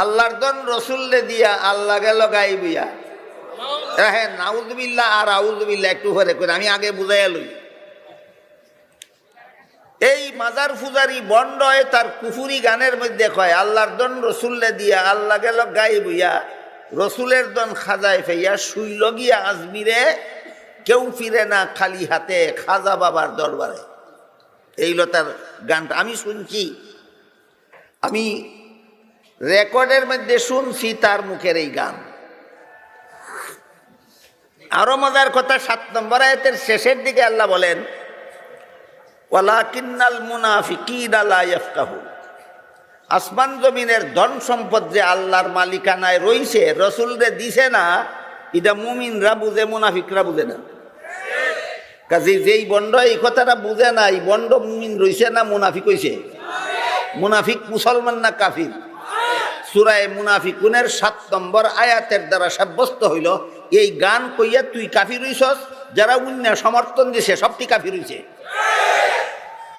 আল্লাহর দন রসুলরে দিয়া আল্লাহ গেল গাইবিয়া। হ্যাঁ, নাউজুবিল্লাহ আর আউজুবিল্লাহ একটু পরে করে আমি আগে বুঝাইয়া লই। এই মাজার ফুজারি বন্ডয় তার কুফুরি গানের মধ্যে কয় আল্লাহর দন রসুলরে দিয়া আল্লাহ গেল গাইবিয়া, রসুলের দন খাজায় ফেইয়া শুইল গিয়া আজমিরে, কেউ ফিরে না খালি হাতে খাজা বাবার দরবারে। এইলো তার গানটা আমি শুনছি, আমি রেকর্ডের মধ্যে শুনছি তার মুখের এই গান। আরো মজার কথা, 7 নম্বর আয়াতের শেষের দিকে আল্লাহ বলেন ওয়ালাকিন্নাল মুনাফিকিনা লা ইয়াফকাহুন। আসমান জমিনের ধন সম্পদ যে আল্লাহর মালিকানায় রইছে, রসুলরে দিছে না, এটা মুমিনরা বুঝে, মুনাফিকরা বুঝে না। কাজে যেই বন্ড এই কথাটা বুঝে না, এই বন্ড মুমিন রইছে না মুনাফিক হইছে? মুনাফিক মুসলমান না কাফির? সূরা মুনাফিকুনের 7 নম্বর আয়াতের দ্বারা সাব্যস্ত হইল এই গান কইয়া তুই কাফির হইছস, যারা উন্না সমর্থন দিছে সবটি কাফির হইছে।